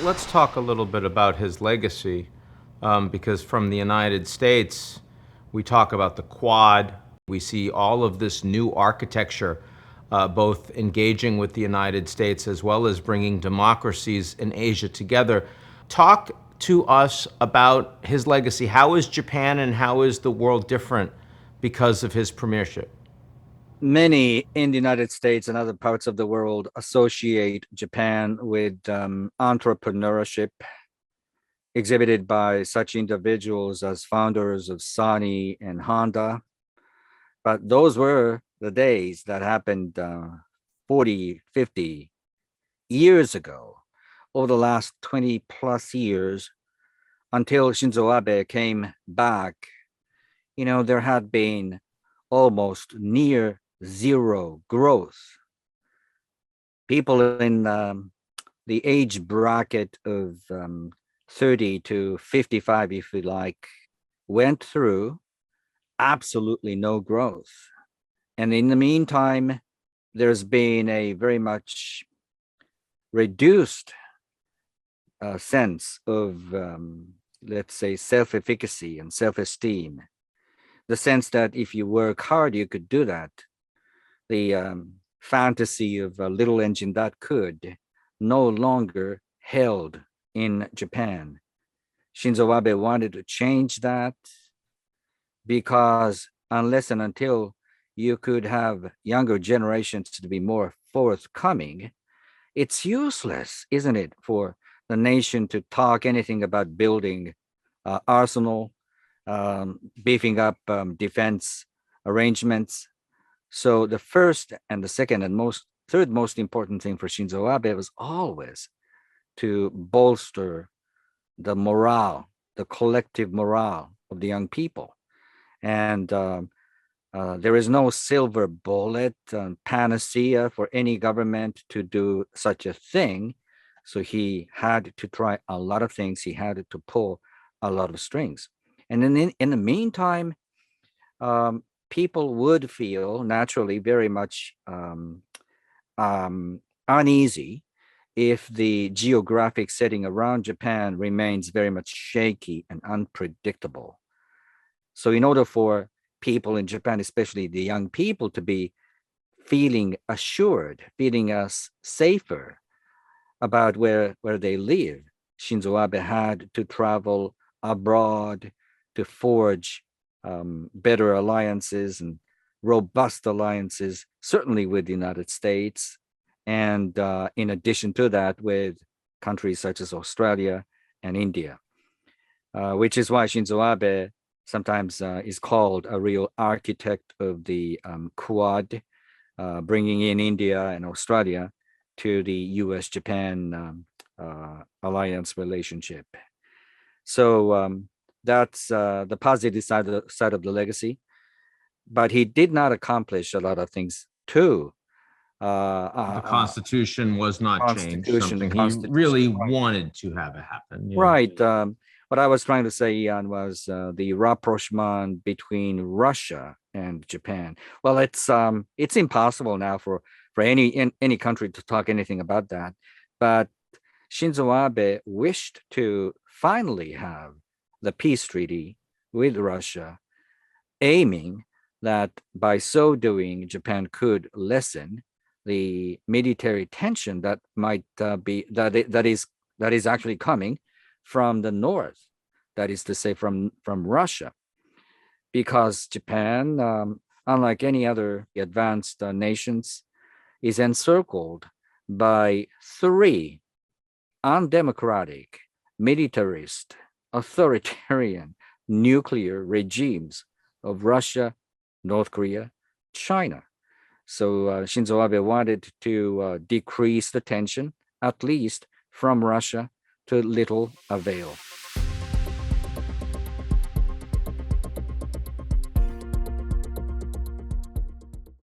Let's talk a little bit about his legacy, because from the United States, we talk about the Quad. We see all of this new architecture, both engaging with the United States as well as bringing democracies in Asia together. Talk to us about his legacy. How is Japan and how is the world different because of his premiership? Many in the United States and other parts of the world associate Japan with entrepreneurship exhibited by such individuals as founders of Sony and Honda. But those were the days that happened 40, 50 years ago. Over the last 20 plus years, until Shinzo Abe came back, there had been almost near zero growth. People in the age bracket of 30 to 55, if you like, went through absolutely no growth. And in the meantime, there's been a very much reduced sense of, let's say, self-efficacy and self-esteem. The sense that if you work hard, you could do that. The fantasy of a little engine that could no longer held in Japan. Shinzo Abe wanted to change that because unless and until you could have younger generations to be more forthcoming, it's useless, isn't it, for the nation to talk anything about building arsenal, beefing up defense arrangements. So the first and the second and third most important thing for Shinzo Abe was always to bolster the morale, the collective morale of the young people. And there is no silver bullet panacea for any government to do such a thing. So he had to try a lot of things. He had to pull a lot of strings. And then in the meantime, people would feel naturally very much uneasy if the geographic setting around Japan remains very much shaky and unpredictable. So in order for people in Japan, especially the young people, to be feeling assured, feeling safer about where they live, Shinzo Abe had to travel abroad to forge better alliances and robust alliances, certainly with the United States. And in addition to that, with countries such as Australia and India, which is why Shinzo Abe sometimes is called a real architect of the Quad, bringing in India and Australia to the US-Japan alliance relationship. So that's the positive side of the legacy. But he did not accomplish a lot of things too. The Constitution was not changed, Constitution, the something he Constitution, really right? wanted to have it happen. Yeah. Right. What I was trying to say, Ian, was the rapprochement between Russia and Japan. Well, it's impossible now for any country to talk anything about that. But Shinzo Abe wished to finally have the peace treaty with Russia, aiming that by so doing, Japan could lessen the military tension that might that is actually coming from the north, that is to say, from Russia, because Japan, unlike any other advanced nations, is encircled by three undemocratic, militarist, authoritarian nuclear regimes of Russia, North Korea, China. So Shinzo Abe wanted to decrease the tension, at least from Russia, to little avail.